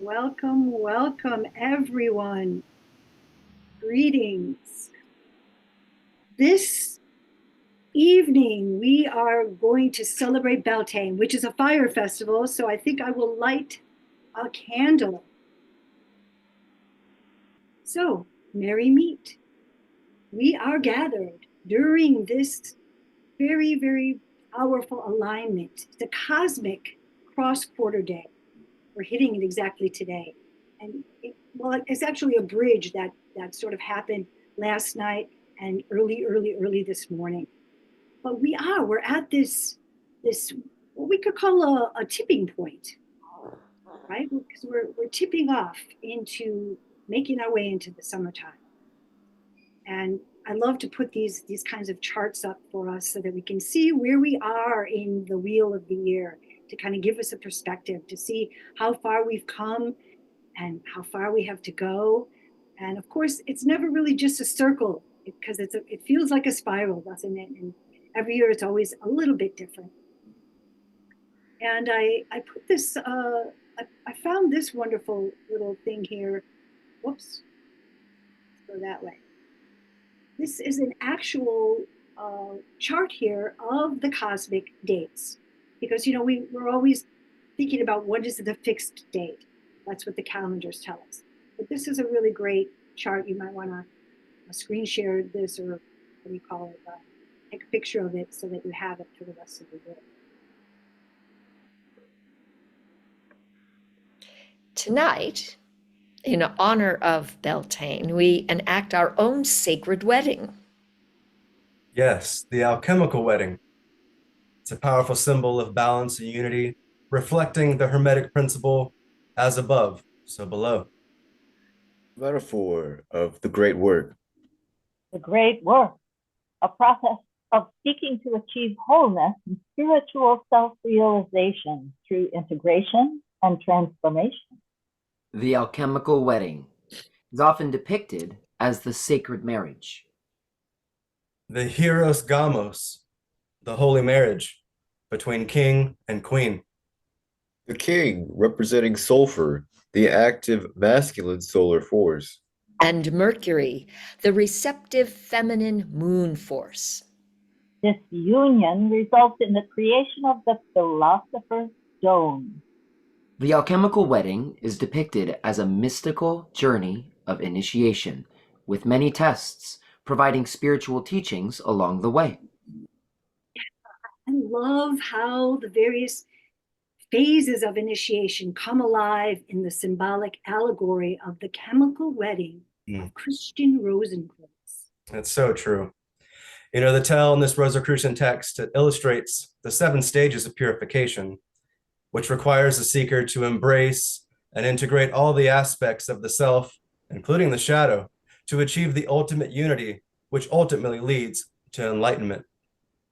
Welcome, welcome, everyone. Greetings. This evening, we are going to celebrate Beltaine, which is a fire festival. So I think I will light a candle. So, merry meet. We are gathered during this very, very powerful alignment, the cosmic CrossQuarter day. We're hitting it exactly today. And it's actually a bridge that sort of happened last night and early this morning. But we're at this what we could call a tipping point, right? Because we're tipping off into making our way into the summertime. And I love to put these kinds of charts up for us so that we can see where we are in the wheel of the year, to kind of give us a perspective, to see how far we've come and how far we have to go. And of course, it's never really just a circle, because it feels like a spiral, doesn't it? And every year it's always a little bit different. And I put this, I found this wonderful little thing here. Whoops, let's go that way. This is an actual chart here of the cosmic dates, because we're always thinking about what is the fixed date. That's what the calendars tell us. But this is a really great chart. You might want to screen share this, or what do you call it? Take a picture of it so that you have it for the rest of the year. Tonight, in honor of Beltaine, we enact our own sacred wedding. Yes, the Alchemical Wedding. It's a powerful symbol of balance and unity, reflecting the Hermetic principle, as above, so below. Metaphor of the great work. The great work, a process of seeking to achieve wholeness and spiritual self-realization through integration and transformation. The Alchemical Wedding is often depicted as the sacred marriage. The Hieros Gamos, the holy marriage between king and queen. The king representing sulfur, the active masculine solar force. And Mercury, the receptive feminine moon force. This union results in the creation of the philosopher's stone. The Alchemical Wedding is depicted as a mystical journey of initiation, with many tests providing spiritual teachings along the way. I love how the various phases of initiation come alive in the symbolic allegory of the chemical wedding of Christian Rosenkreuz. That's so true. The tell in this Rosicrucian text, it illustrates the 7 stages of purification, which requires the seeker to embrace and integrate all the aspects of the self, including the shadow, to achieve the ultimate unity, which ultimately leads to enlightenment.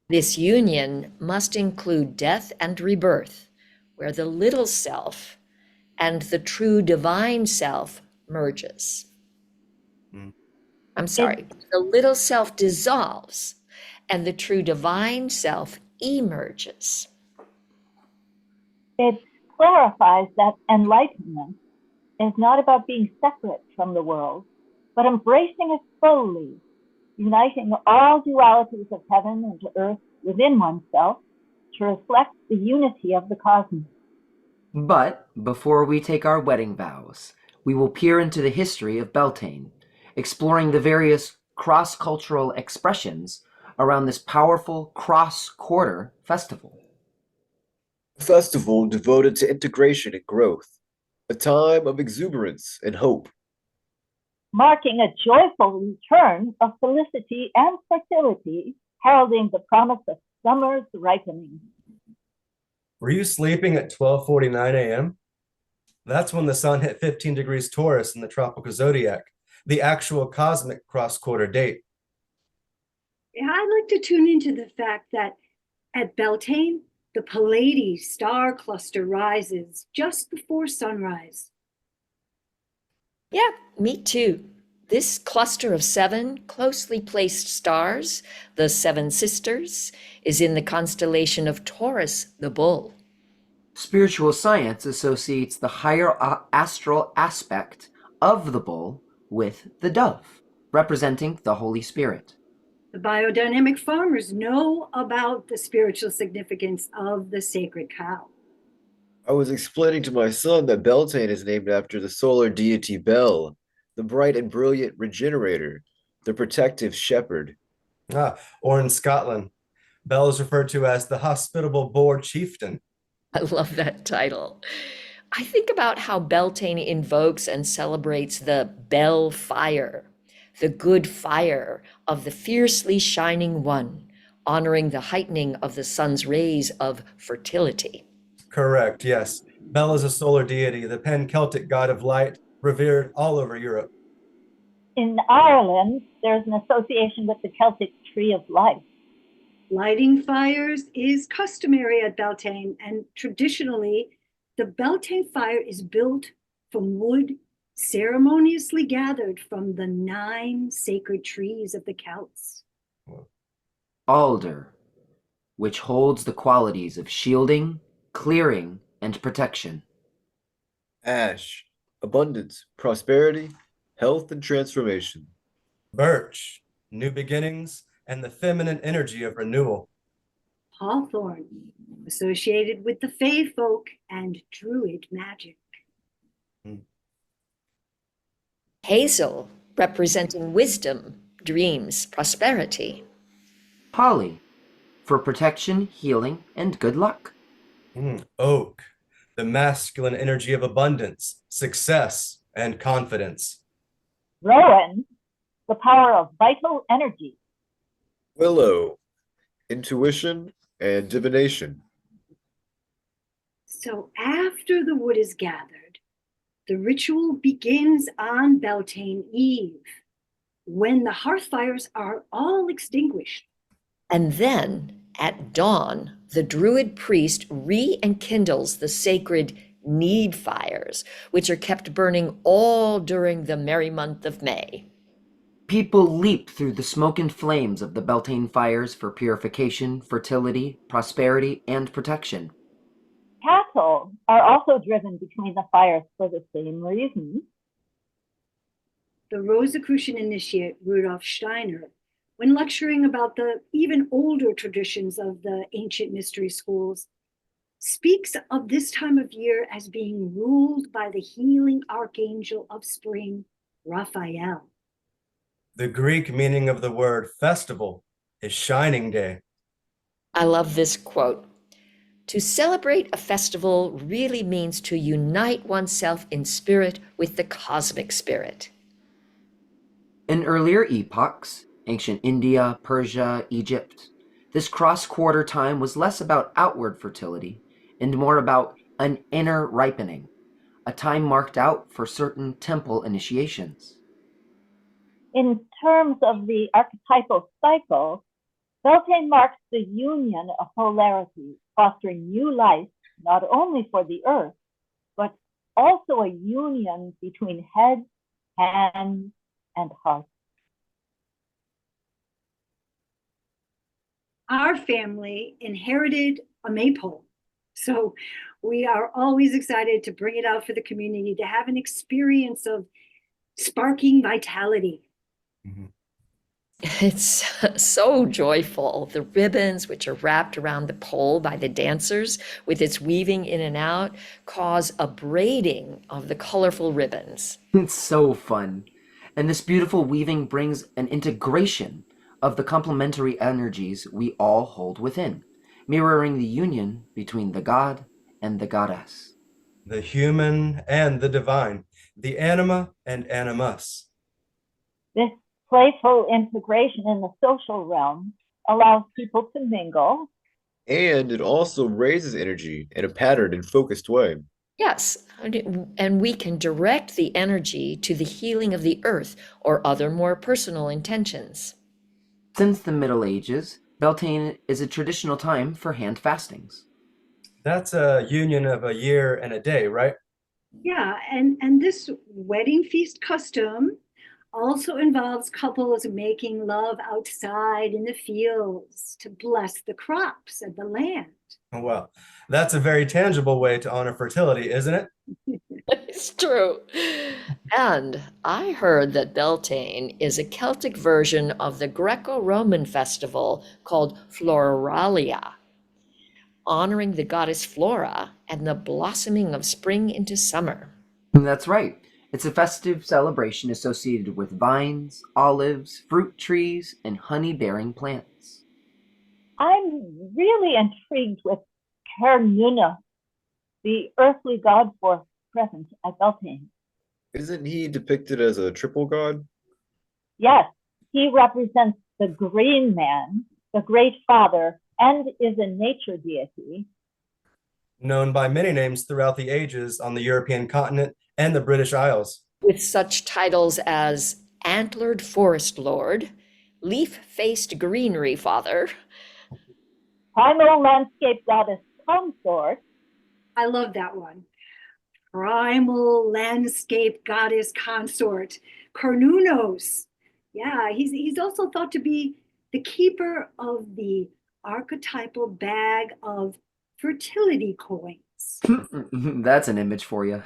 This union must include death and rebirth, where the little self and the true divine self merges. I'm sorry, the little self dissolves and the true divine self emerges. It clarifies that enlightenment is not about being separate from the world, but embracing it fully, uniting all dualities of heaven and earth within oneself to reflect the unity of the cosmos. But before we take our wedding vows, we will peer into the history of Beltaine, exploring the various cross-cultural expressions around this powerful CrossQuarter festival. A festival devoted to integration and growth, a time of exuberance and hope. Marking a joyful return of felicity and fertility, heralding the promise of summer's ripening. Were you sleeping at 12:49 a.m.? That's when the sun hit 15 degrees Taurus in the tropical zodiac, the actual cosmic CrossQuarter date. Yeah, I like to tune into the fact that at Beltaine, the Pleiades star cluster rises just before sunrise. Yeah, me too. This cluster of 7 closely placed stars, the 7 sisters, is in the constellation of Taurus, the bull. Spiritual science associates the higher astral aspect of the bull with the dove, representing the Holy Spirit. The biodynamic farmers know about the spiritual significance of the sacred cow. I was explaining to my son that Beltaine is named after the solar deity Bel, the bright and brilliant regenerator, the protective shepherd. Or in Scotland, Bel is referred to as the hospitable boar chieftain. I love that title. I think about how Beltaine invokes and celebrates the bell fire, the good fire of the fiercely shining one, honoring the heightening of the sun's rays of fertility. Correct, yes. Bel is a solar deity, the pan-Celtic god of light, revered all over Europe. In Ireland, there's an association with the Celtic tree of life. Lighting fires is customary at Beltaine, and traditionally, the Beltaine fire is built from wood ceremoniously gathered from the 9 sacred trees of the Celts. Alder, which holds the qualities of shielding, clearing, and protection. Ash, abundance, prosperity, health, and transformation. Birch, new beginnings, and the feminine energy of renewal. Hawthorn, associated with the Fae folk and Druid magic. Hazel, representing wisdom, dreams, prosperity. Holly, for protection, healing, and good luck. Oak, the masculine energy of abundance, success, and confidence. Rowan, the power of vital energy. Willow, intuition and divination. So after the wood is gathered, the ritual begins on Beltane Eve, when the hearth fires are all extinguished. And then, at dawn, the Druid priest re-enkindles the sacred need fires, which are kept burning all during the merry month of May. People leap through the smoke and flames of the Beltane fires for purification, fertility, prosperity, and protection. Cattle are also driven between the fires for the same reason. The Rosicrucian initiate Rudolf Steiner, when lecturing about the even older traditions of the ancient mystery schools, speaks of this time of year as being ruled by the healing archangel of spring, Raphael. The Greek meaning of the word festival is shining day. I love this quote. To celebrate a festival really means to unite oneself in spirit with the cosmic spirit. In earlier epochs, ancient India, Persia, Egypt, this cross-quarter time was less about outward fertility and more about an inner ripening, a time marked out for certain temple initiations. In terms of the archetypal cycle, Beltane marks the union of polarities, fostering new life not only for the earth, but also a union between head, hand, and heart. Our family inherited a maypole, so we are always excited to bring it out for the community to have an experience of sparking vitality. It's so joyful. The ribbons, which are wrapped around the pole by the dancers with its weaving in and out, cause a braiding of the colorful ribbons. It's so fun. And this beautiful weaving brings an integration of the complementary energies we all hold within, mirroring the union between the god and the goddess. The human and the divine, the anima and animus. This playful integration in the social realm allows people to mingle. And it also raises energy in a patterned and focused way. Yes, and we can direct the energy to the healing of the earth or other more personal intentions. Since the Middle Ages, Beltane is a traditional time for hand fastings. That's a union of a year and a day, right? Yeah, and this wedding feast custom Also involves couples making love outside in the fields to bless the crops and the land. Well, that's a very tangible way to honor fertility, isn't it? It's true. And I heard that Beltaine is a Celtic version of the Greco-Roman festival called Floralia, honoring the goddess Flora and the blossoming of spring into summer. That's right. It's a festive celebration associated with vines, olives, fruit trees, and honey-bearing plants. I'm really intrigued with Cernunnos, the earthly god force present at Beltaine. Isn't he depicted as a triple god? Yes, he represents the green man, the great father, and is a nature deity. Known by many names throughout the ages on the European continent and the British Isles. With such titles as Antlered Forest Lord, Leaf-Faced Greenery Father, Primal landscape goddess consort. I love that one. Primal landscape goddess consort, Cernunnos. Yeah, he's also thought to be the keeper of the archetypal bag of fertility coins. That's an image for you.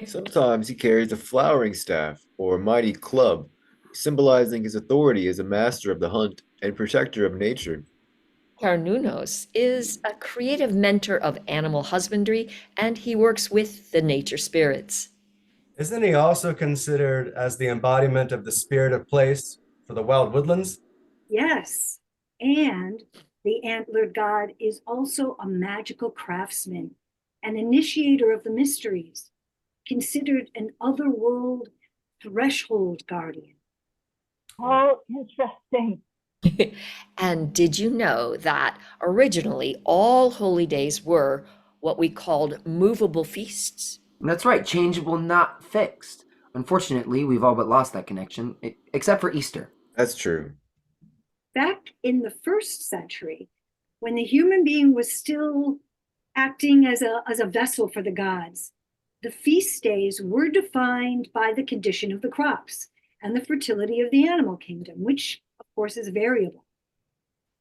Sometimes he carries a flowering staff or a mighty club, symbolizing his authority as a master of the hunt and protector of nature. Cernunnos is a creative mentor of animal husbandry, and he works with the nature spirits. Isn't he also considered as the embodiment of the spirit of place for the wild woodlands? Yes, and the antlered god is also a magical craftsman, an initiator of the mysteries, considered an otherworld threshold guardian. Oh, interesting. And did you know that originally all holy days were what we called movable feasts? That's right, changeable, not fixed. Unfortunately, we've all but lost that connection, except for Easter. That's true. Back in the 1st century, when the human being was still acting as a vessel for the gods, the feast days were defined by the condition of the crops and the fertility of the animal kingdom, which of course is variable.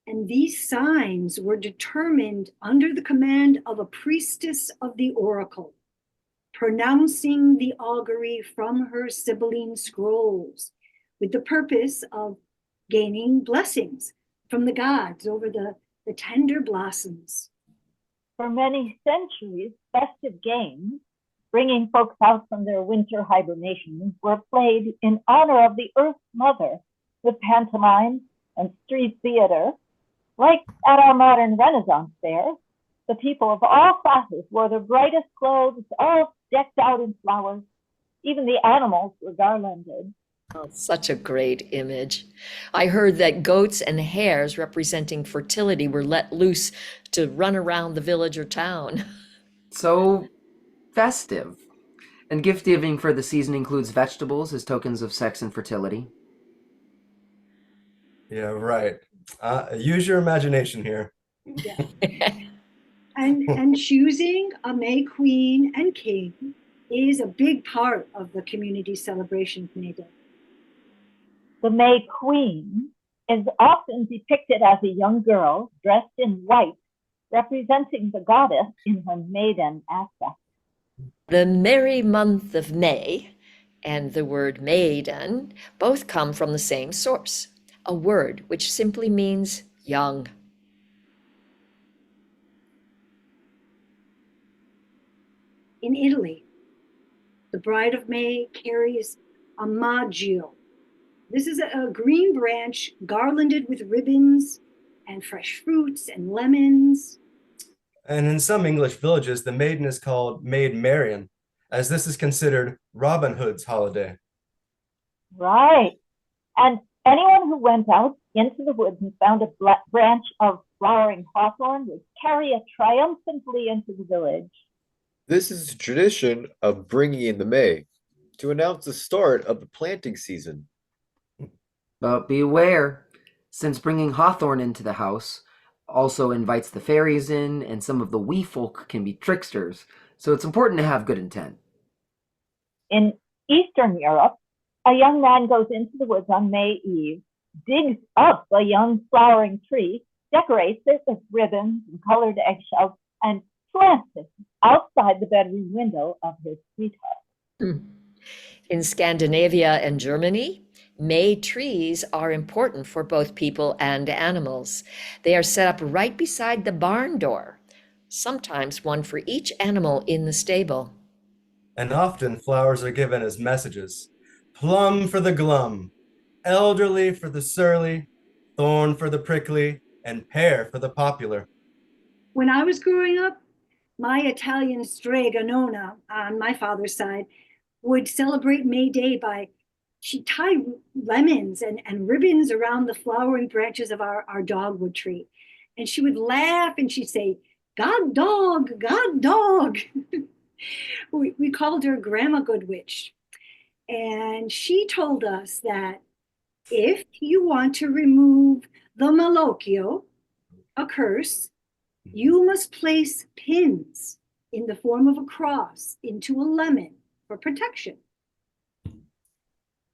And these signs were determined under the command of a priestess of the oracle, pronouncing the augury from her Sibylline scrolls with the purpose of gaining blessings from the gods over the tender blossoms. For many centuries, festive games, bringing folks out from their winter hibernations, were played in honor of the Earth Mother with pantomime and street theater. Like at our modern Renaissance fairs, the people of all classes wore their brightest clothes, all decked out in flowers. Even the animals were garlanded. Oh, such a great image. I heard that goats and hares representing fertility were let loose to run around the village or town. So festive. And gift giving for the season includes vegetables as tokens of sex and fertility. Yeah, right. Use your imagination here. Yeah. And choosing a May Queen and King is a big part of the community celebration of May Day. The May Queen is often depicted as a young girl dressed in white, representing the goddess in her maiden aspect. The merry month of May and the word maiden both come from the same source, a word which simply means young. In Italy, the bride of May carries a maggio. This is a green branch garlanded with ribbons and fresh fruits and lemons. And in some English villages, the maiden is called Maid Marian, as this is considered Robin Hood's holiday. Right. And anyone who went out into the woods and found a branch of flowering hawthorn would carry it triumphantly into the village. This is a tradition of bringing in the May to announce the start of the planting season. But beware, since bringing hawthorn into the house also invites the fairies in, and some of the wee folk can be tricksters, so it's important to have good intent. In Eastern Europe, A young man goes into the woods on May Eve, digs up a young flowering tree, decorates it with ribbons and colored eggshells, and plants it outside the bedroom window of his sweetheart. In Scandinavia and Germany, May trees are important for both people and animals. They are set up right beside the barn door, sometimes one for each animal in the stable. And often flowers are given as messages. Plum for the glum, elderly for the surly, thorn for the prickly, and pear for the popular. When I was growing up, my Italian strega nonna on my father's side would celebrate May Day by she'd tie lemons and ribbons around the flowering branches of our dogwood tree. And she would laugh and she'd say, God dog, God dog. We called her Grandma Goodwitch. And she told us that if you want to remove the malocchio, a curse, you must place pins in the form of a cross into a lemon for protection.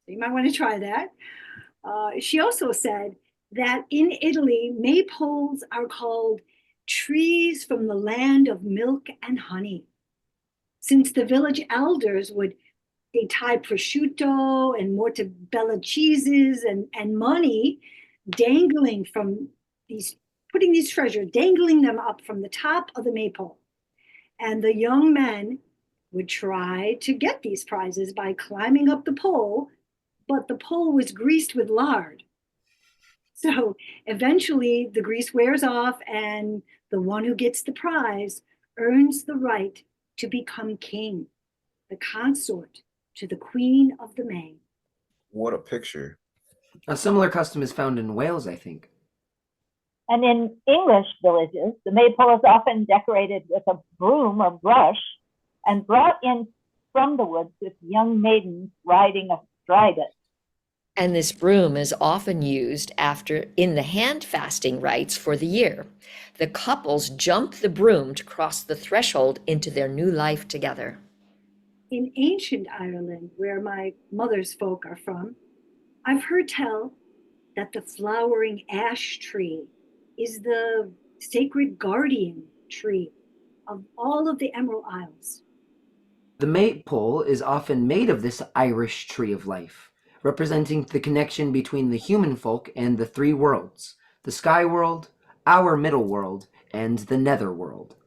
You might want to try that. She also said that in Italy, maypoles are called trees from the land of milk and honey. Since the village elders they tie prosciutto and mozzarella cheeses and money dangling from putting these treasures, dangling them up from the top of the maypole. And the young men would try to get these prizes by climbing up the pole, but the pole was greased with lard. So eventually the grease wears off and the one who gets the prize earns the right to become king, the consort to the Queen of the May. What a picture. A similar custom is found in Wales, I think. And in English villages, the maypole is often decorated with a broom or brush and brought in from the woods with young maidens riding astride it. And this broom is often used in the hand fasting rites for the year. The couples jump the broom to cross the threshold into their new life together. In ancient Ireland, where my mother's folk are from, I've heard tell that the flowering ash tree is the sacred guardian tree of all of the Emerald Isles. The maypole is often made of this Irish tree of life, representing the connection between the human folk and the three worlds, the sky world, our middle world, and the nether world.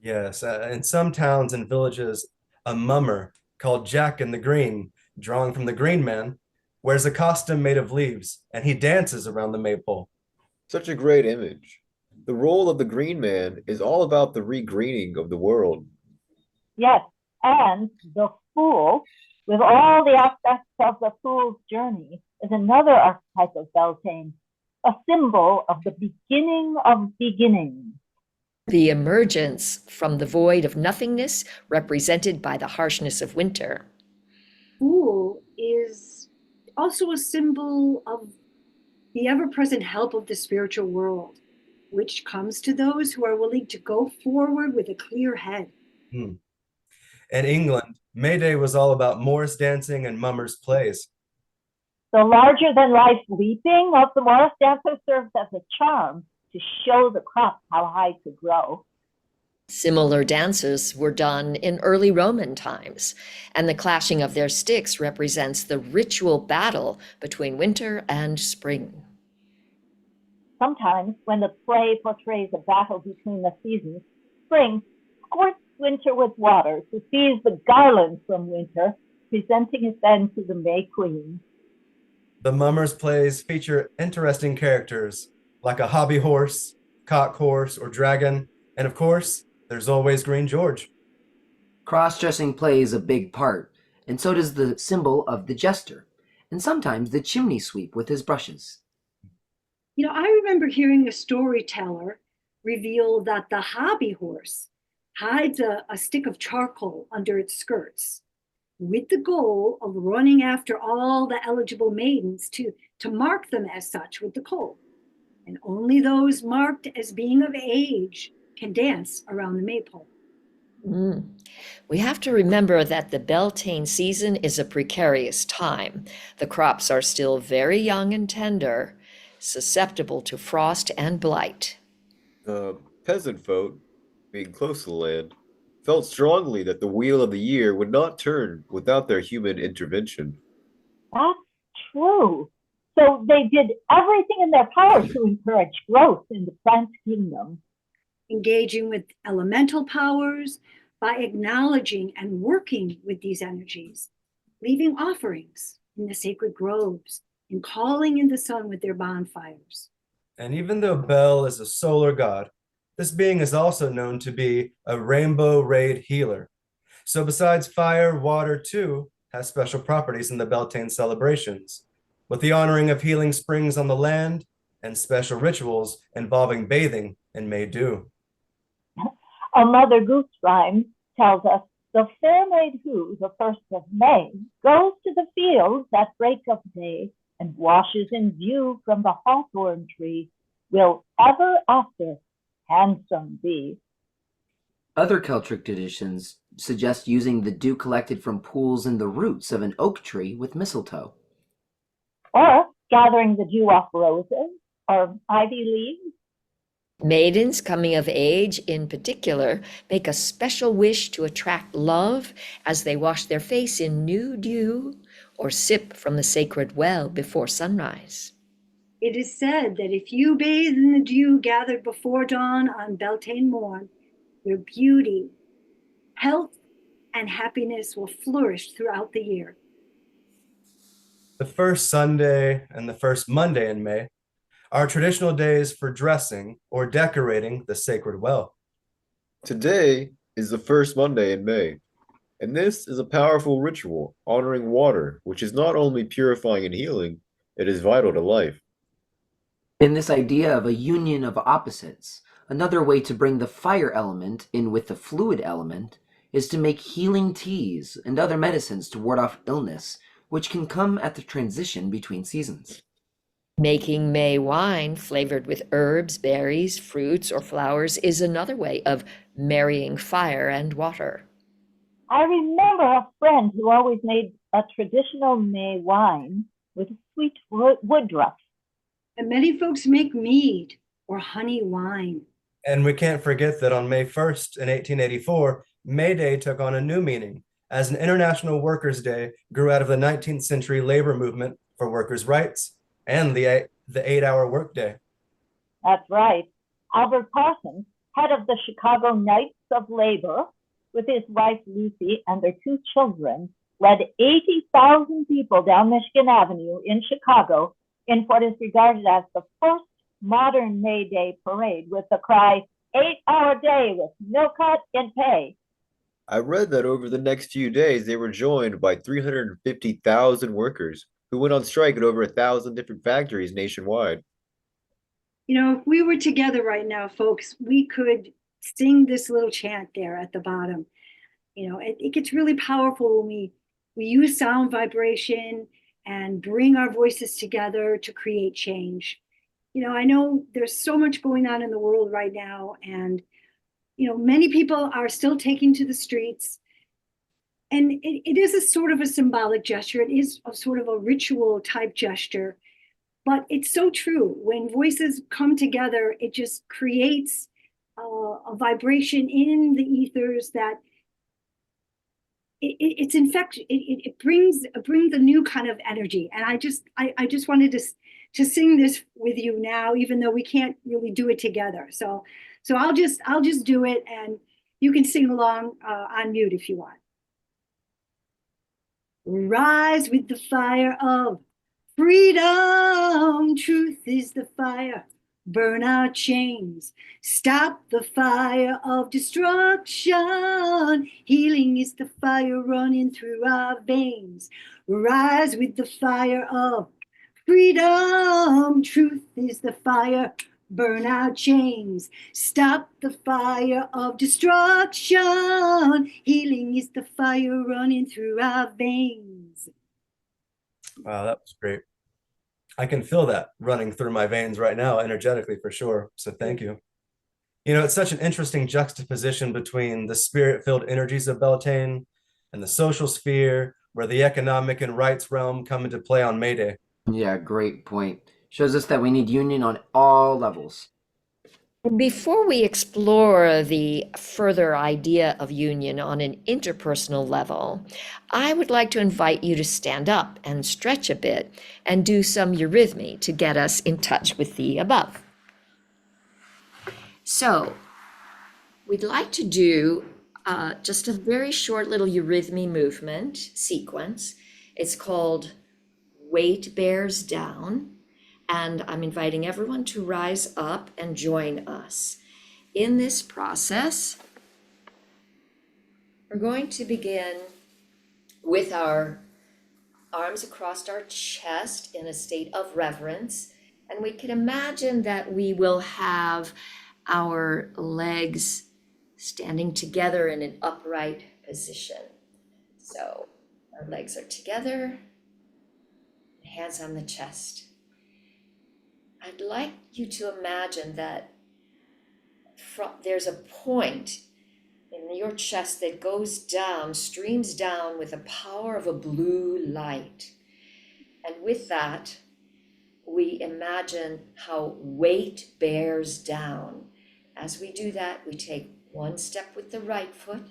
Yes, in some towns and villages, a mummer called Jack in the Green, drawing from the Green Man, wears a costume made of leaves, and he dances around the maypole. Such a great image. The role of the Green Man is all about the regreening of the world. Yes, and the Fool, with all the aspects of the Fool's journey, is another archetype of Beltaine, a symbol of the beginning of beginnings. The emergence from the void of nothingness represented by the harshness of winter. Fool is also a symbol of the ever-present help of the spiritual world, which comes to those who are willing to go forward with a clear head. In England, May Day was all about Morris dancing and mummers' plays. The larger-than-life leaping of the Morris dancer serves as a charm to show the crop how high to grow. Similar dances were done in early Roman times, and the clashing of their sticks represents the ritual battle between winter and spring. Sometimes, when the play portrays a battle between the seasons, spring squirts winter with water to seize the garland from winter, presenting it then to the May Queen. The mummers' plays feature interesting characters like a hobby horse, cock horse, or dragon, and of course, there's always Green George. Cross-dressing plays a big part, and so does the symbol of the jester, and sometimes the chimney sweep with his brushes. You know, I remember hearing a storyteller reveal that the hobby horse hides a stick of charcoal under its skirts with the goal of running after all the eligible maidens to mark them as such with the coal. And only those marked as being of age can dance around the maypole. Mm. We have to remember that the Beltaine season is a precarious time. The crops are still very young and tender, susceptible to frost and blight. The peasant folk, being close to the land, felt strongly that the wheel of the year would not turn without their human intervention. That's true. So they did everything in their power to encourage growth in the plant kingdom. Engaging with elemental powers by acknowledging and working with these energies, leaving offerings in the sacred groves, and calling in the sun with their bonfires. And even though Bel is a solar god, this being is also known to be a rainbow rayed healer. So besides fire, water too has special properties in the Beltane celebrations, with the honoring of healing springs on the land and special rituals involving bathing in May dew. A Mother Goose rhyme tells us the fair maid who, the 1st of May, goes to the fields at break of day and washes in view from the hawthorn tree will ever after handsome be. Other Celtic traditions suggest using the dew collected from pools in the roots of an oak tree with mistletoe. Or gathering the dew off roses or ivy leaves. Maidens coming of age, in particular, make a special wish to attract love as they wash their face in new dew or sip from the sacred well before sunrise. It is said that if you bathe in the dew gathered before dawn on Beltane morn, your beauty, health, and happiness will flourish throughout the year. The first Sunday and the first Monday in May are traditional days for dressing or decorating the sacred well. Today is the first Monday in May, and this is a powerful ritual honoring water, which is not only purifying and healing, it is vital to life. In this idea of a union of opposites, another way to bring the fire element in with the fluid element is to make healing teas and other medicines to ward off illness, which can come at the transition between seasons. Making May wine flavored with herbs, berries, fruits, or flowers is another way of marrying fire and water. I remember a friend who always made a traditional May wine with sweet woodruff. And many folks make mead or honey wine. And we can't forget that on May 1st in 1884, May Day took on a new meaning as an International Workers' Day grew out of the 19th century labor movement for workers' rights and the 8-hour workday. That's right. Albert Parsons, head of the Chicago Knights of Labor, with his wife Lucy and their 2 children, led 80,000 people down Michigan Avenue in Chicago in what is regarded as the first modern May Day parade with the cry, 8-hour day with no cut in pay. I read that over the next few days, they were joined by 350,000 workers who went on strike at over 1,000 different factories nationwide. You know, if we were together right now, folks, we could sing this little chant there at the bottom. You know, it gets really powerful when we use sound vibration and bring our voices together to create change. You know, I know there's so much going on in the world right now, and you know, many people are still taking to the streets. And it is a sort of a symbolic gesture. It is a sort of a ritual type gesture, but it's so true. When voices come together, it just creates a vibration in the ethers that it's infectious. It brings a new kind of energy. And I just wanted to sing this with you now, even though we can't really do it together. So I'll just do it, and you can sing along on mute if you want. Rise with the fire of freedom. Truth is the fire. Burn our chains. Stop the fire of destruction. Healing is the fire running through our veins. Rise with the fire of freedom. Truth is the fire. Burn our chains. Stop the fire of destruction. Healing is the fire running through our veins. Wow, that was great. I can feel that running through my veins right now, energetically for sure. So thank you. You know, it's such an interesting juxtaposition between the spirit-filled energies of Beltane and the social sphere, where the economic and rights realm come into play on May Day. Yeah, great point. Shows us that we need union on all levels. Before we explore the further idea of union on an interpersonal level, I would like to invite you to stand up and stretch a bit and do some eurythmy to get us in touch with the above. So, we'd like to do just a very short little eurythmy movement sequence. It's called Weight Bears Down. And I'm inviting everyone to rise up and join us. In this process, we're going to begin with our arms across our chest in a state of reverence. And we can imagine that we will have our legs standing together in an upright position. So our legs are together, hands on the chest. I'd like you to imagine that there's a point in your chest that goes down, streams down with the power of a blue light. And with that, we imagine how weight bears down. As we do that, we take one step with the right foot,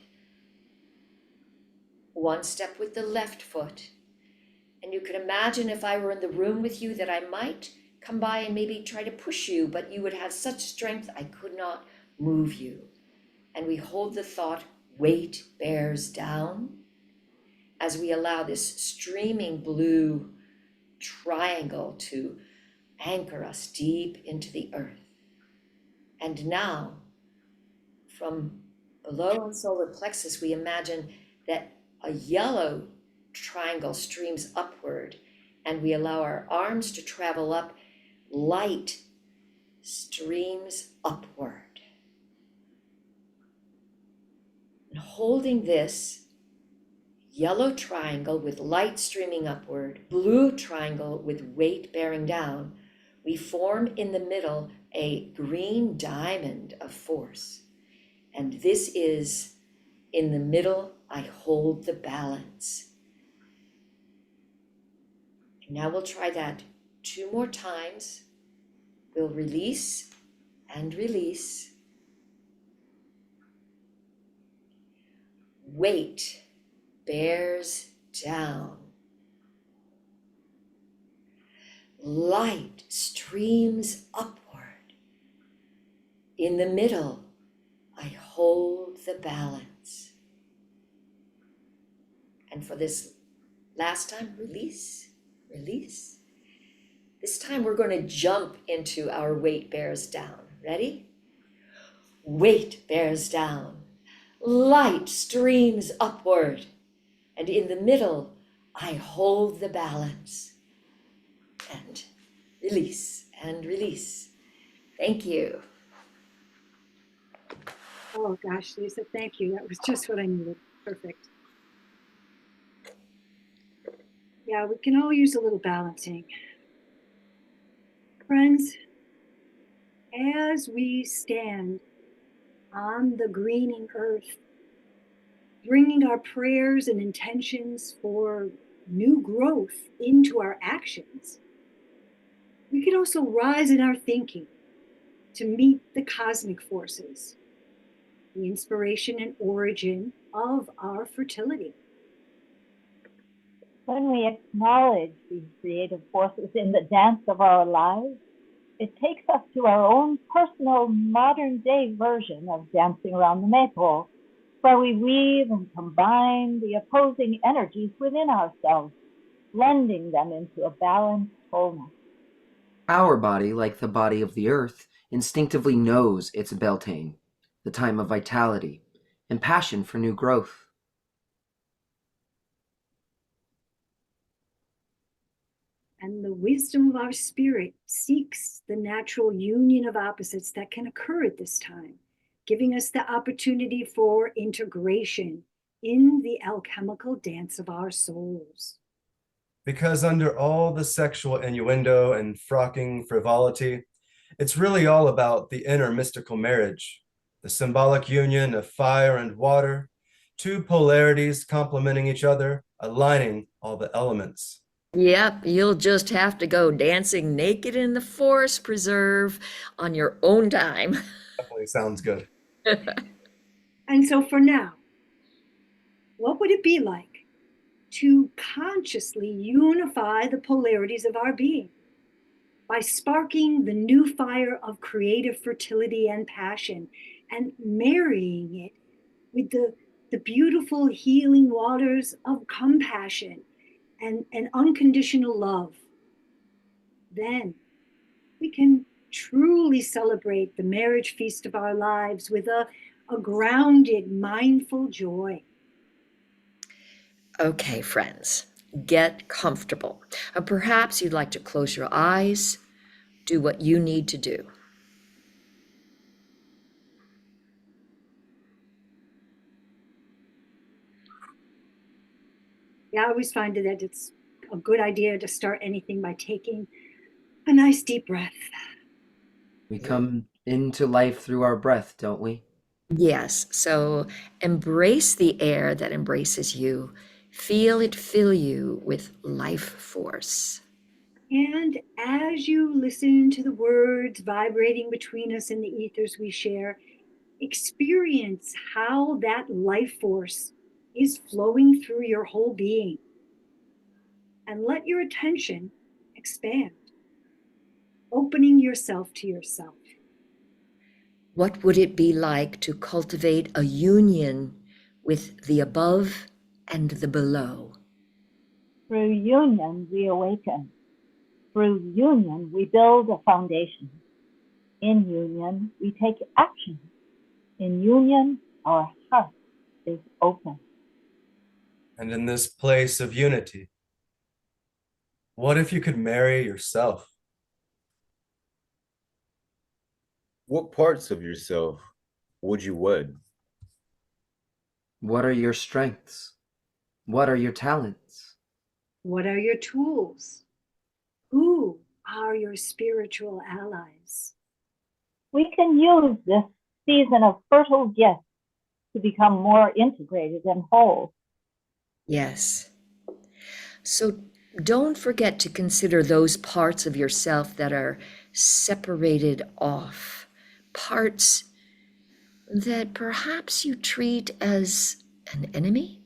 one step with the left foot. And you can imagine if I were in the room with you that I might come by and maybe try to push you, but you would have such strength I could not move you. And we hold the thought, weight bears down, as we allow this streaming blue triangle to anchor us deep into the earth. And now, from below the solar plexus, we imagine that a yellow triangle streams upward, and we allow our arms to travel up. Light streams upward. And holding this yellow triangle with light streaming upward, blue triangle with weight bearing down, we form in the middle a green diamond of force. And this is, in the middle, I hold the balance. And now we'll try that 2 more times. We'll release and release. Weight bears down. Light streams upward. In the middle, I hold the balance. And for this last time, release, release. This time we're going to jump into our weight bears down. Ready? Weight bears down. Light streams upward. And in the middle, I hold the balance. And release and release. Thank you. Oh gosh, Lisa, thank you. That was just what I needed. Perfect. Yeah, we can all use a little balancing. Friends, as we stand on the greening earth, bringing our prayers and intentions for new growth into our actions, we can also rise in our thinking to meet the cosmic forces, the inspiration and origin of our fertility. When we acknowledge these creative forces in the dance of our lives, it takes us to our own personal modern-day version of dancing around the maypole, where we weave and combine the opposing energies within ourselves, blending them into a balanced wholeness. Our body, like the body of the earth, instinctively knows it's Beltaine, the time of vitality and passion for new growth. And the wisdom of our spirit seeks the natural union of opposites that can occur at this time, giving us the opportunity for integration in the alchemical dance of our souls. Because under all the sexual innuendo and frocking frivolity, It's really all about the inner mystical marriage, the symbolic union of fire and water, two polarities complementing each other, aligning all the elements. Yep, you'll just have to go dancing naked in the forest preserve on your own time. Definitely sounds good. And so for now, what would it be like to consciously unify the polarities of our being by sparking the new fire of creative fertility and passion and marrying it with the beautiful healing waters of compassion and unconditional love? Then we can truly celebrate the marriage feast of our lives with a grounded, mindful joy. Okay, friends, get comfortable. Perhaps you'd like to close your eyes, do what you need to do. Yeah, I always find that it's a good idea to start anything by taking a nice deep breath. We come into life through our breath, don't we? Yes, so embrace the air that embraces you. Feel it fill you with life force. And as you listen to the words vibrating between us in the ethers we share, experience how that life force is flowing through your whole being. And let your attention expand, opening yourself to yourself. What would it be like to cultivate a union with the above and the below? Through union, we awaken. Through union, we build a foundation. In union, we take action. In union, our heart is open. And in this place of unity, what if you could marry yourself? What parts of yourself would you wed? What are your strengths? What are your talents? What are your tools? Who are your spiritual allies? We can use this season of fertile gifts to become more integrated and whole. Yes. So don't forget to consider those parts of yourself that are separated off, parts that perhaps you treat as an enemy.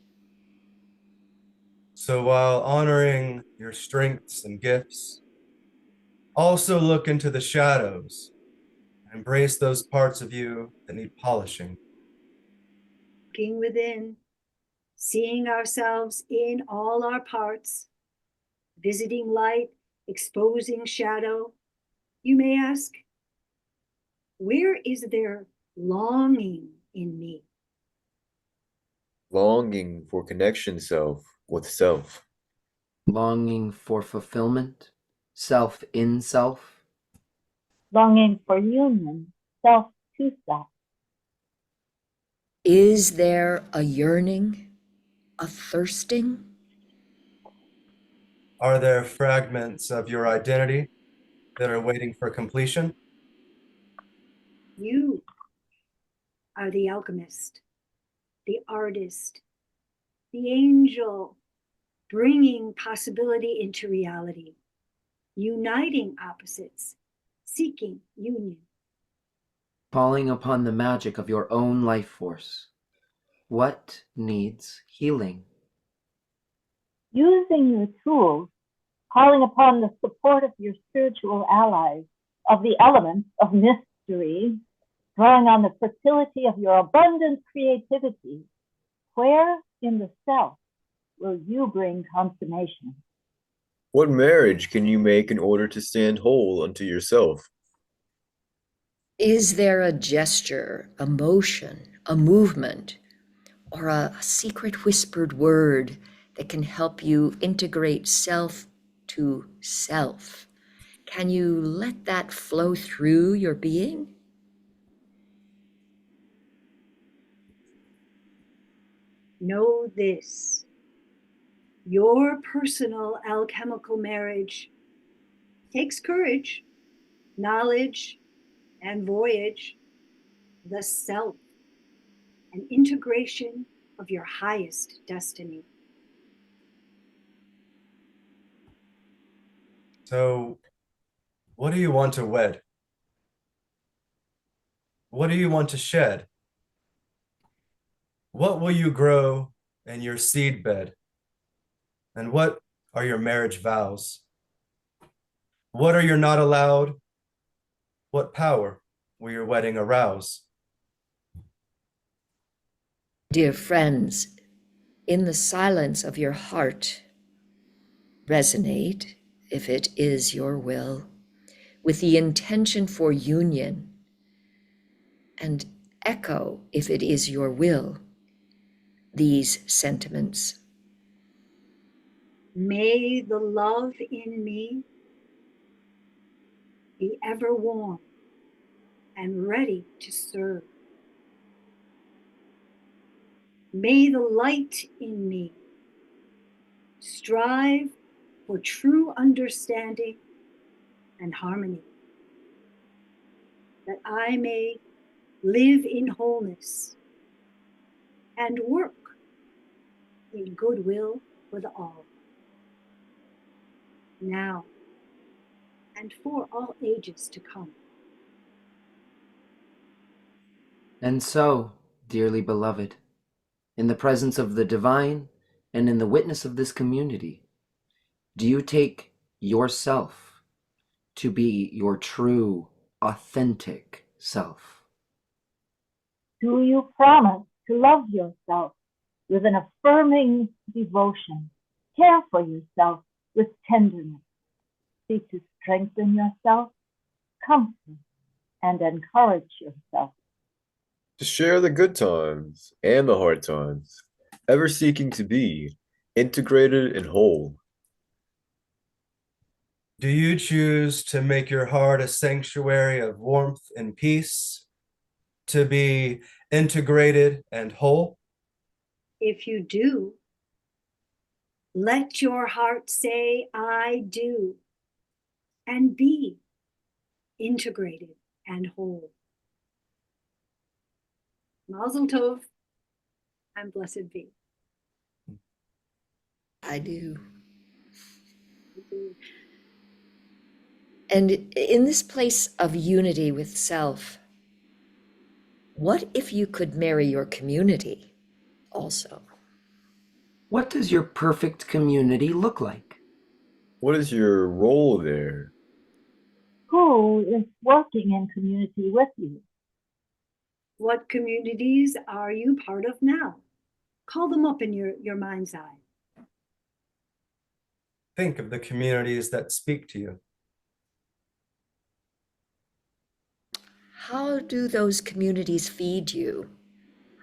So while honoring your strengths and gifts, also look into the shadows and embrace those parts of you that need polishing. Looking within, seeing ourselves in all our parts, visiting light, exposing shadow. You may ask, where is there longing in me? Longing for connection self with self. Longing for fulfillment, self in self. Longing for union, self to self. Is there a yearning, a thirsting? Are there fragments of your identity that are waiting for completion? You are the alchemist, the artist, the angel, bringing possibility into reality, uniting opposites, seeking union. Calling upon the magic of your own life force. What needs healing? Using your tools, calling upon the support of your spiritual allies, of the elements of mystery, drawing on the fertility of your abundant creativity. Where in the self will you bring consummation? What marriage can you make in order to stand whole unto yourself? Is there a gesture, a motion, a movement, or a secret whispered word that can help you integrate self to self? Can you let that flow through your being? Know this: your personal alchemical marriage takes courage, knowledge and voyage, the self, an integration of your highest destiny. So, what do you want to wed? What do you want to shed? What will you grow in your seed bed? And what are your marriage vows? What are your not allowed? What power will your wedding arouse? Dear friends, in the silence of your heart, resonate, if it is your will, with the intention for union, and echo, if it is your will, these sentiments. May the love in me be ever warm and ready to serve. May the light in me strive for true understanding and harmony, that I may live in wholeness and work in goodwill for the all, now and for all ages to come. And so, dearly beloved, in the presence of the divine and in the witness of this community, do you take yourself to be your true, authentic self? Do you promise to love yourself with an affirming devotion, care for yourself with tenderness, seek to strengthen yourself, comfort, and encourage yourself? To share the good times and the hard times, ever seeking to be integrated and whole. Do you choose to make your heart a sanctuary of warmth and peace, to be integrated and whole? If you do, let your heart say, I do, and be integrated and whole. Mazel tov, and blessed be. I do. And in this place of unity with self, what if you could marry your community also? What does your perfect community look like? What is your role there? Who is working in community with you? What communities are you part of now? Call them up in your mind's eye. Think of the communities that speak to you. How do those communities feed you?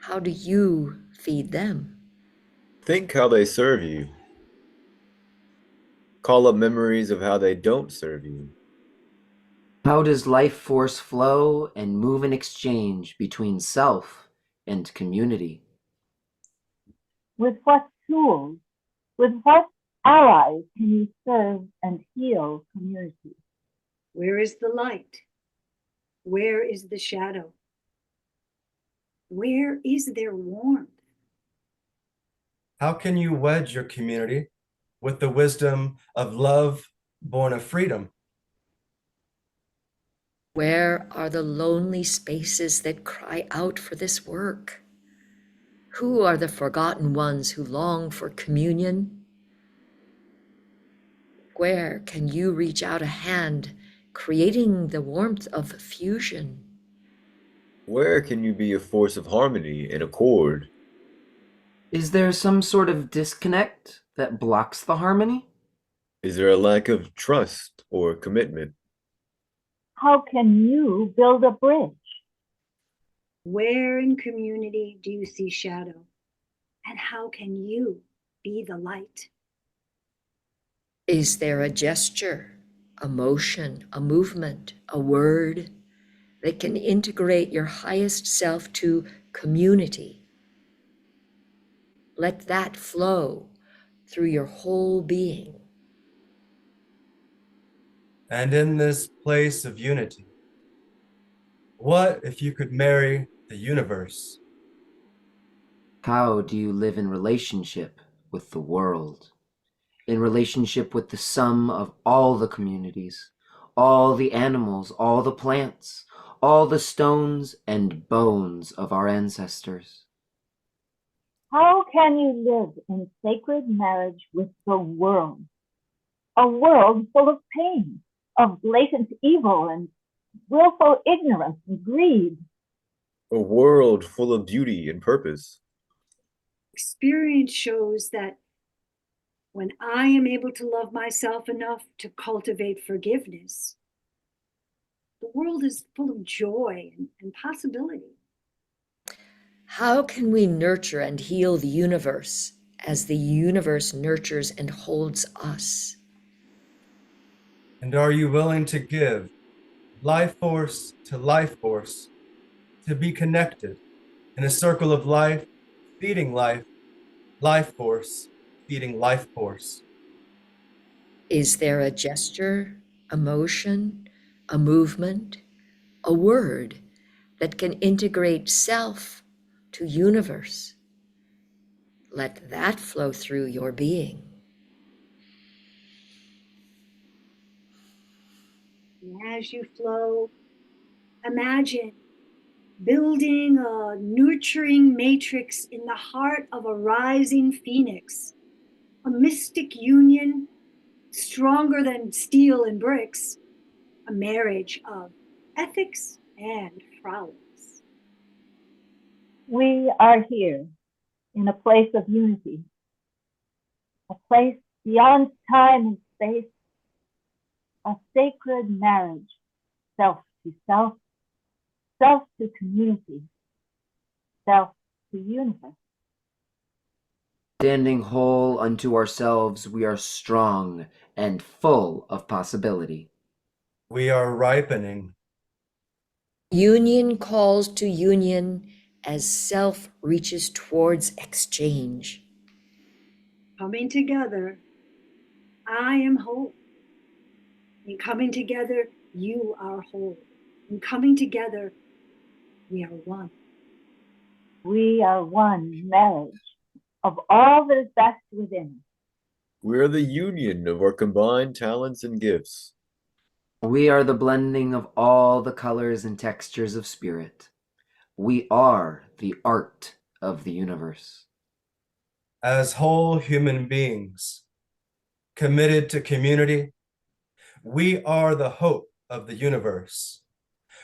How do you feed them? Think how they serve you. Call up memories of how they don't serve you. How does life force flow and move in exchange between self and community? With what tools, with what allies can you serve and heal community? Where is the light? Where is the shadow? Where is their warmth? How can you wedge your community with the wisdom of love born of freedom? Where are the lonely spaces that cry out for this work? Who are the forgotten ones who long for communion? Where can you reach out a hand, creating the warmth of fusion? Where can you be a force of harmony and accord? Is there some sort of disconnect that blocks the harmony? Is there a lack of trust or commitment? How can you build a bridge? Where in community do you see shadow? And how can you be the light? Is there a gesture, a motion, a movement, a word that can integrate your highest self to community? Let that flow through your whole being. And in this place of unity, what if you could marry the universe? How do you live in relationship with the world? In relationship with the sum of all the communities, all the animals, all the plants, all the stones and bones of our ancestors? How can you live in sacred marriage with the world? A world full of pain, of blatant evil and willful ignorance and greed. A world full of beauty and purpose. Experience shows that when I am able to love myself enough to cultivate forgiveness, the world is full of joy and possibility. How can we nurture and heal the universe as the universe nurtures and holds us? And are you willing to give life force to life force, to be connected in a circle of life, feeding life, life force, feeding life force? Is there a gesture, a motion, a movement, a word that can integrate self to universe? Let that flow through your being. And as you flow, imagine building a nurturing matrix in the heart of a rising phoenix, a mystic union stronger than steel and bricks, a marriage of ethics and prowess. We are here in a place of unity, a place beyond time and space, a sacred marriage, self to self, self to community, self to universe. Standing whole unto ourselves, we are strong and full of possibility. We are ripening. Union calls to union as self reaches towards exchange. Coming together, I am whole. In coming together, you are whole. In coming together, we are one. We are one marriage of all that is best within. We are the union of our combined talents and gifts. We are the blending of all the colors and textures of spirit. We are the art of the universe. As whole human beings, committed to community, we are the hope of the universe.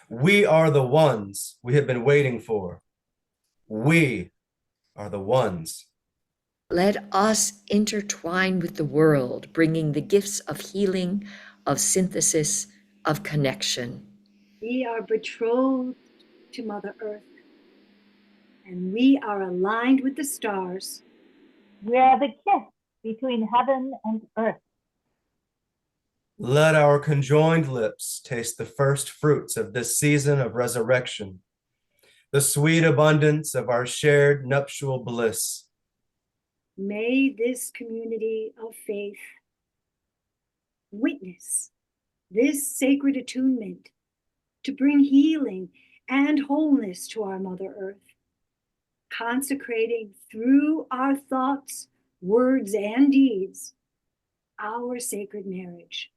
We are the ones we have been waiting for. We are the ones. Let us intertwine with the world, bringing the gifts of healing, of synthesis, of connection. We are betrothed to Mother Earth, and we are aligned with the stars. We are the kiss between heaven and earth. Let our conjoined lips taste the first fruits of this season of resurrection, the sweet abundance of our shared nuptial bliss. May this community of faith witness this sacred attunement to bring healing and wholeness to our Mother Earth, consecrating through our thoughts, words, and deeds our sacred marriage.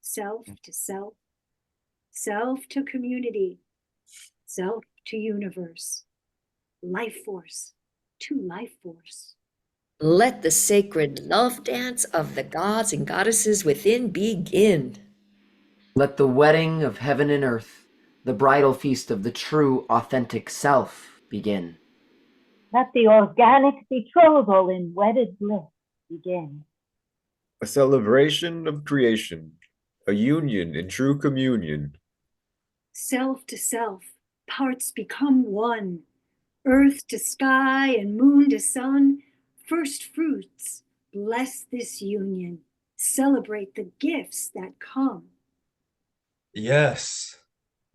Self to self, self to community, self to universe, life force to life force. Let the sacred love dance of the gods and goddesses within begin. Let the wedding of heaven and earth, the bridal feast of the true, authentic self begin. Let the organic betrothal in wedded bliss begin. A celebration of creation, a union in true communion. Self to self, parts become one. Earth to sky and moon to sun, first fruits, bless this union. Celebrate the gifts that come. Yes,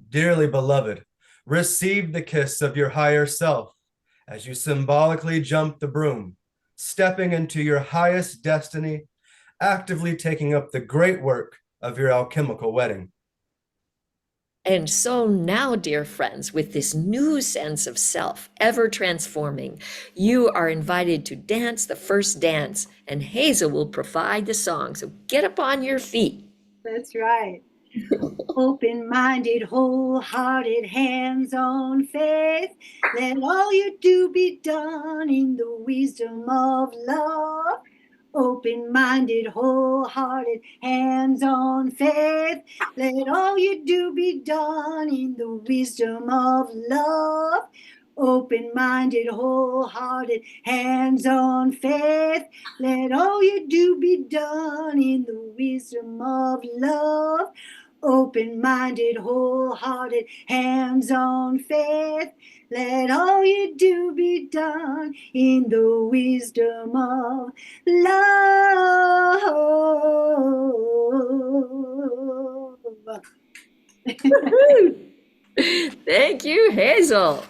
dearly beloved, receive the kiss of your higher self as you symbolically jump the broom, stepping into your highest destiny, actively taking up the great work of your alchemical wedding. And so now, dear friends, with this new sense of self, ever transforming, you are invited to dance the first dance, and Hazel will provide the song. So get up on your feet. That's right. Open-minded, wholehearted, hands-on faith. Let all you do be done in the wisdom of love. Open-minded, wholehearted, hands-on faith. Let all you do be done in the wisdom of love. Open-minded, wholehearted, hands-on faith. Let all you do be done in the wisdom of love. Open-minded, wholehearted, hands-on faith. Let all you do be done in the wisdom of love. Thank you, Hazel.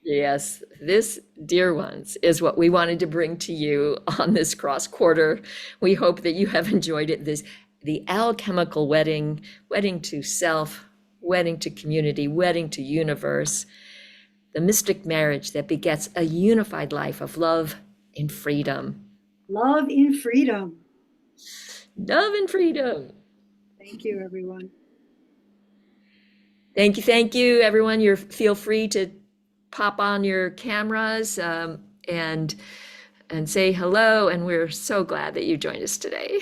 Yes, this, dear ones, is what we wanted to bring to you on this CrossQuarter. We hope that you have enjoyed it. The alchemical wedding, wedding to self, wedding to community, wedding to universe, the mystic marriage that begets a unified life of love and freedom. Love in freedom. Love and freedom. Thank you, everyone. Thank you, everyone. You feel free to pop on your cameras and say hello. And we're so glad that you joined us today.